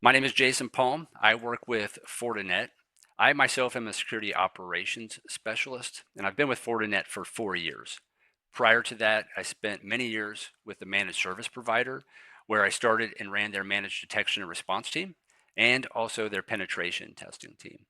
My name is Jason Palm. I work with Fortinet. I myself am a security operations specialist, and I've been with Fortinet for 4 years. Prior to that, I spent many years with the managed service provider, where I started and ran their managed detection and response team, and also their penetration testing team.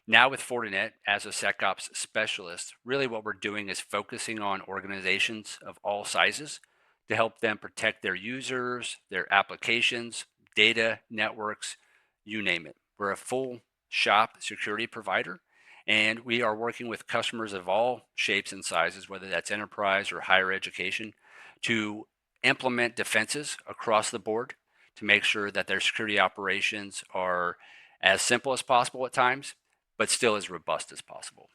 Now with Fortinet as a SecOps specialist, really what we're doing is focusing on organizations of all sizes to help them protect their users, their applications, data, networks, you name it. We're a full shop security provider, and we are working with customers of all shapes and sizes, whether that's enterprise or higher education, to implement defenses across the board to make sure that their security operations are as simple as possible at times, but still as robust as possible.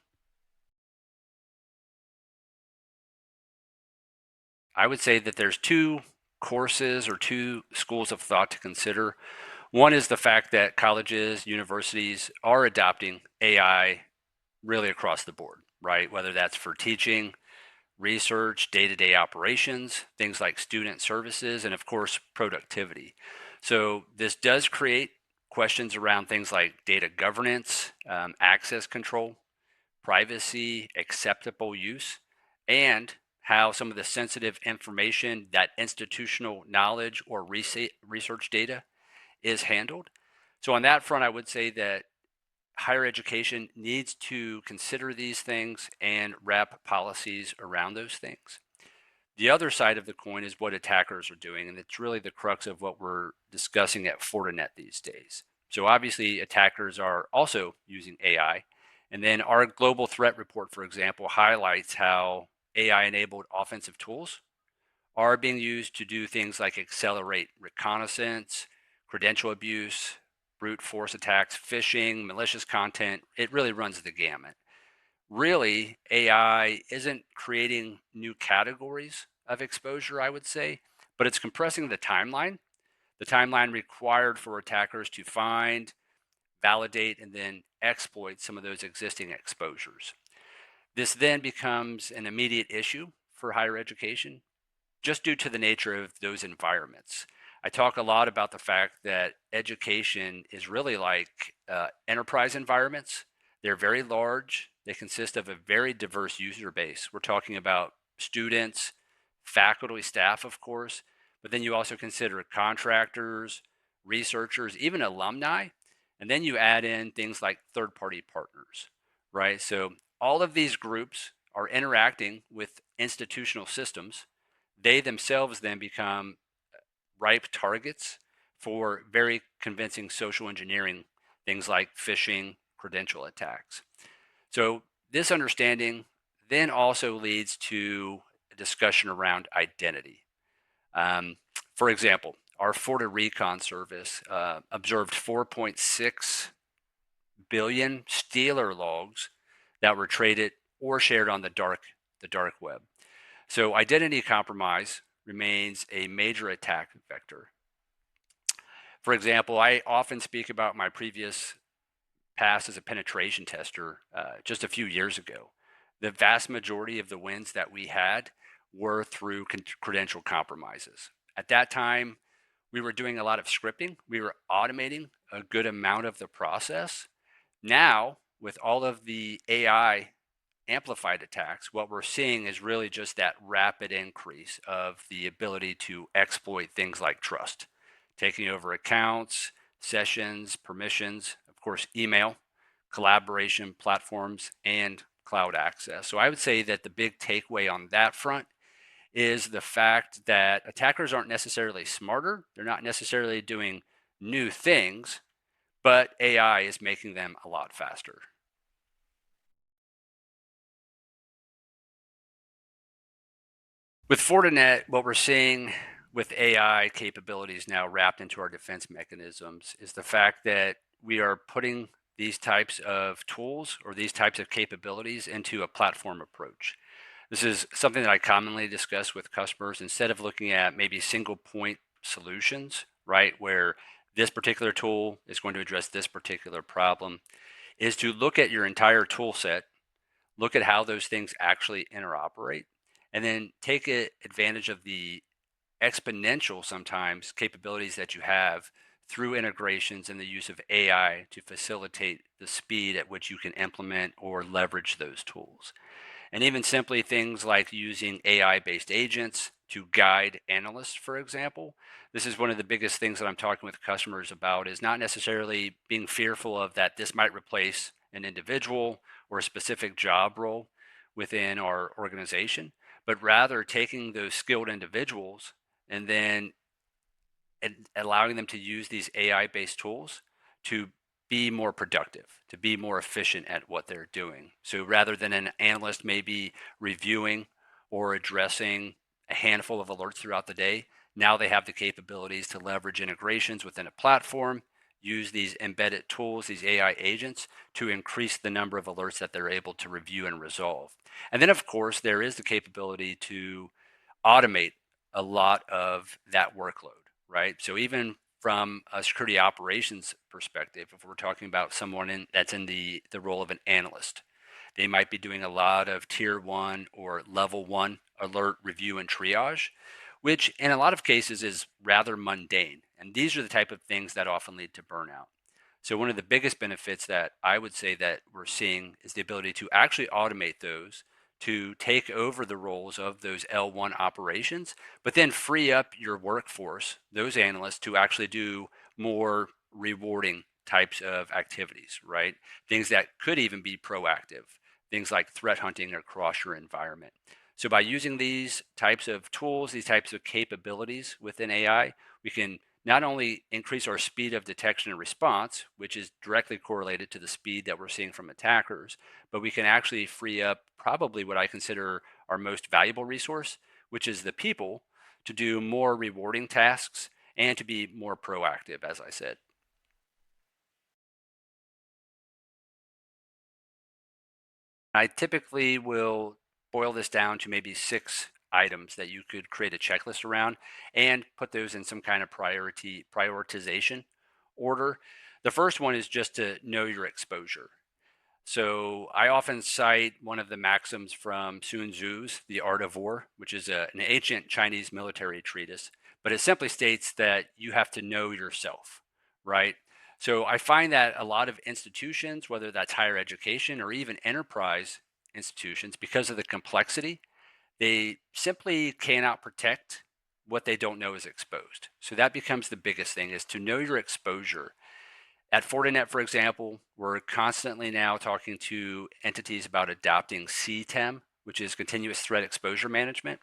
I would say that there's two courses or two schools of thought to consider. One is the fact that colleges, universities are adopting AI really across the board, right? Whether that's for teaching, research, day-to-day operations, things like student services, and of course, productivity. So this does create questions around things like data governance, access control, privacy, acceptable use, and how some of the sensitive information, that institutional knowledge or research data is handled. So on that front, I would say that higher education needs to consider these things and wrap policies around those things. The other side of the coin is what attackers are doing, and it's really the crux of what we're discussing at Fortinet these days. So obviously, attackers are also using AI. And then our global threat report, for example, highlights how AI-enabled offensive tools are being used to do things like accelerate reconnaissance, credential abuse, brute force attacks, phishing, malicious content. It really runs the gamut. Really, AI isn't creating new categories of exposure, I would say, but it's compressing the timeline required for attackers to find, validate, and then exploit some of those existing exposures. This then becomes an immediate issue for higher education just due to the nature of those environments. I talk a lot about the fact that education is really like enterprise environments. They're very large. They consist of a very diverse user base. We're talking about students, faculty, staff, of course, but then you also consider contractors, researchers, even alumni, and then you add in things like third-party partners, right? So all of these groups are interacting with institutional systems. They themselves then become ripe targets for very convincing social engineering, things like phishing, credential attacks. So this understanding then also leads to a discussion around identity. For example, our FortiRecon service observed 4.6 billion Stealer logs that were traded or shared on the dark web. So identity compromise remains a major attack vector. For example, I often speak about my previous past as a penetration tester just a few years ago. The vast majority of the wins that we had were through credential compromises. At that time, we were doing a lot of scripting. We were automating a good amount of the process. Now, with all of the AI amplified attacks, what we're seeing is really just that rapid increase of the ability to exploit things like trust, taking over accounts, sessions, permissions, of course, email, collaboration platforms, and cloud access. So I would say that the big takeaway on that front is the fact that attackers aren't necessarily smarter. They're not necessarily doing new things, but AI is making them a lot faster. With Fortinet, what we're seeing with AI capabilities now wrapped into our defense mechanisms is the fact that we are putting these types of tools or these types of capabilities into a platform approach. This is something that I commonly discuss with customers. Instead of looking at maybe single point solutions, right, where this particular tool is going to address this particular problem, is to look at your entire tool set, look at how those things actually interoperate, and then take advantage of the exponential sometimes capabilities that you have through integrations and the use of AI to facilitate the speed at which you can implement or leverage those tools. And even simply things like using AI-based agents to guide analysts, for example. This is one of the biggest things that I'm talking with customers about, is not necessarily being fearful of that this might replace an individual or a specific job role within our organization, but rather taking those skilled individuals and then allowing them to use these AI-based tools to be more productive, to be more efficient at what they're doing. So rather than an analyst maybe reviewing or addressing a handful of alerts throughout the day, now they have the capabilities to leverage integrations within a platform, use these embedded tools, these AI agents, to increase the number of alerts that they're able to review and resolve. And then, of course, there is the capability to automate a lot of that workload, right? So even from a security operations perspective, if we're talking about someone that's in the role of an analyst, they might be doing a lot of tier one or level one alert review and triage, which in a lot of cases is rather mundane. And these are the type of things that often lead to burnout. So one of the biggest benefits that I would say that we're seeing is the ability to actually automate those, to take over the roles of those L1 operations, but then free up your workforce, those analysts, to actually do more rewarding types of activities, right? Things that could even be proactive, things like threat hunting across your environment. So by using these types of tools, these types of capabilities within AI, we can not only increase our speed of detection and response, which is directly correlated to the speed that we're seeing from attackers, but we can actually free up probably what I consider our most valuable resource, which is the people, to do more rewarding tasks and to be more proactive, as I said. I typically will boil this down to maybe 6 items that you could create a checklist around and put those in some kind of prioritization order. The first one is just to know your exposure. So I often cite one of the maxims from Sun Tzu's The Art of War, which is an ancient Chinese military treatise, but it simply states that you have to know yourself, right? So I find that a lot of institutions, whether that's higher education or even enterprise institutions, because of the complexity, they simply cannot protect what they don't know is exposed. So that becomes the biggest thing, is to know your exposure. At Fortinet, for example, we're constantly now talking to entities about adopting CTEM, which is continuous threat exposure management,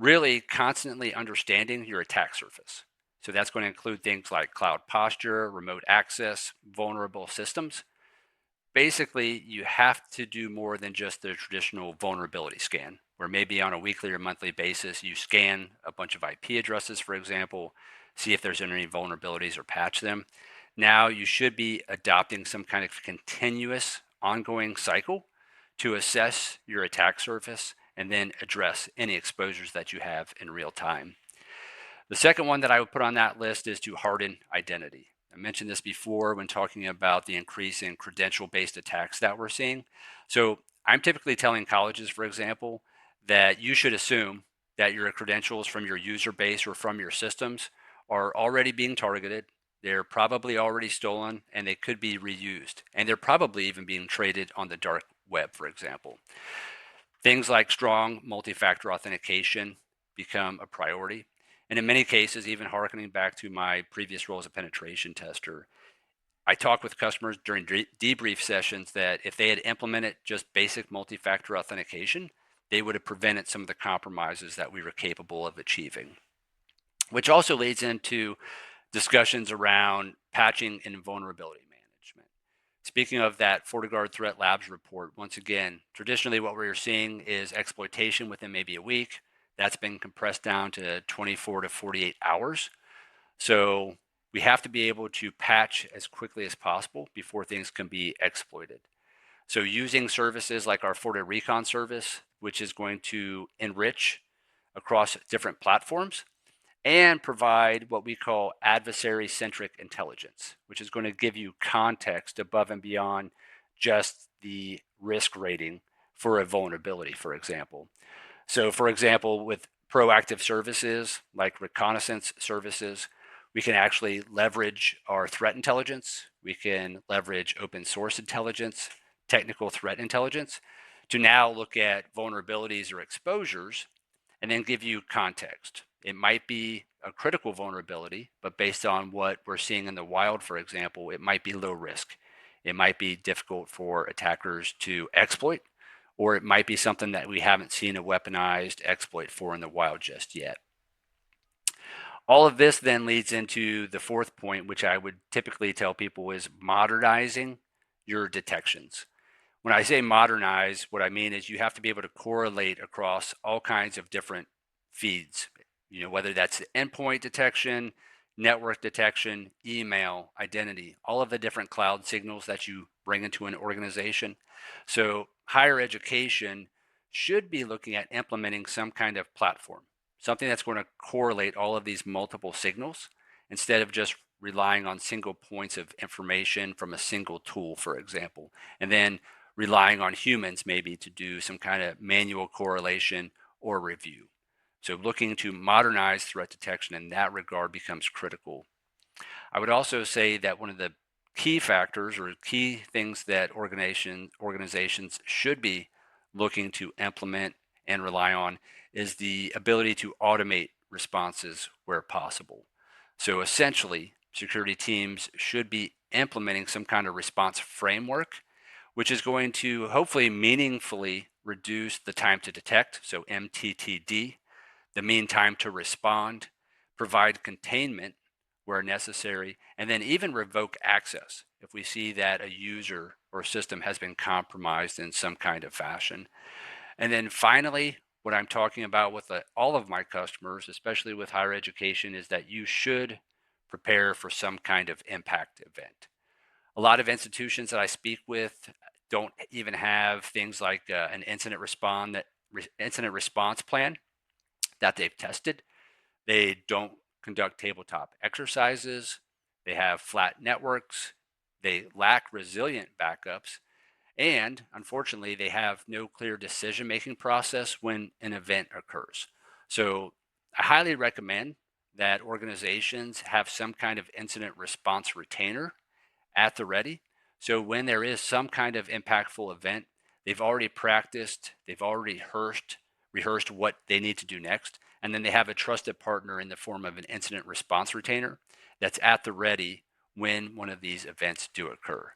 really constantly understanding your attack surface. So that's going to include things like cloud posture, remote access, vulnerable systems. Basically, you have to do more than just the traditional vulnerability scan, where maybe on a weekly or monthly basis, you scan a bunch of IP addresses, for example, see if there's any vulnerabilities or patch them. Now you should be adopting some kind of continuous ongoing cycle to assess your attack surface and then address any exposures that you have in real time. The second one that I would put on that list is to harden identity. I mentioned this before when talking about the increase in credential-based attacks that we're seeing. So I'm typically telling colleges, for example, that you should assume that your credentials from your user base or from your systems are already being targeted. They're probably already stolen and they could be reused. And they're probably even being traded on the dark web, for example. Things like strong multi-factor authentication become a priority. And in many cases, even harkening back to my previous role as a penetration tester, I talk with customers during debrief sessions that if they had implemented just basic multi-factor authentication, they would have prevented some of the compromises that we were capable of achieving. Which also leads into discussions around patching and vulnerability management. Speaking of that FortiGuard Threat Labs report, once again, traditionally what we're seeing is exploitation within maybe a week. That's been compressed down to 24 to 48 hours. So we have to be able to patch as quickly as possible before things can be exploited. So using services like our FortiRecon service, which is going to enrich across different platforms and provide what we call adversary-centric intelligence, which is going to give you context above and beyond just the risk rating for a vulnerability, for example. So for example, with proactive services like reconnaissance services, We can actually leverage our threat intelligence. We can leverage open source intelligence, technical threat intelligence to now look at vulnerabilities or exposures and then give you context. It might be a critical vulnerability, but based on what we're seeing in the wild, for example, it might be low risk. It might be difficult for attackers to exploit, or it might be something that we haven't seen a weaponized exploit for in the wild just yet. All of this then leads into the fourth point, which I would typically tell people is modernizing your detections. When I say modernize, what I mean is you have to be able to correlate across all kinds of different feeds, whether that's the endpoint detection, network detection, email, identity, all of the different cloud signals that you bring into an organization. So higher education should be looking at implementing some kind of platform, something that's going to correlate all of these multiple signals instead of just relying on single points of information from a single tool, for example, and then relying on humans maybe to do some kind of manual correlation or review. So looking to modernize threat detection in that regard becomes critical. I would also say that one of the key factors or key things that organizations should be looking to implement and rely on is the ability to automate responses where possible. So essentially, security teams should be implementing some kind of response framework, which is going to hopefully meaningfully reduce the time to detect, so MTTD, the mean time to respond, provide containment where necessary, and then even revoke access if we see that a user or system has been compromised in some kind of fashion. And then finally, what I'm talking about with all of my customers, especially with higher education, is that you should prepare for some kind of impact event. A lot of institutions that I speak with don't even have things like an incident response plan that they've tested. They don't conduct tabletop exercises. They have flat networks. They lack resilient backups. And unfortunately, they have no clear decision-making process when an event occurs. So I highly recommend that organizations have some kind of incident response retainer at the ready. So when there is some kind of impactful event, they've already practiced, they've already rehearsed what they need to do next, and then they have a trusted partner in the form of an incident response retainer that's at the ready when one of these events do occur.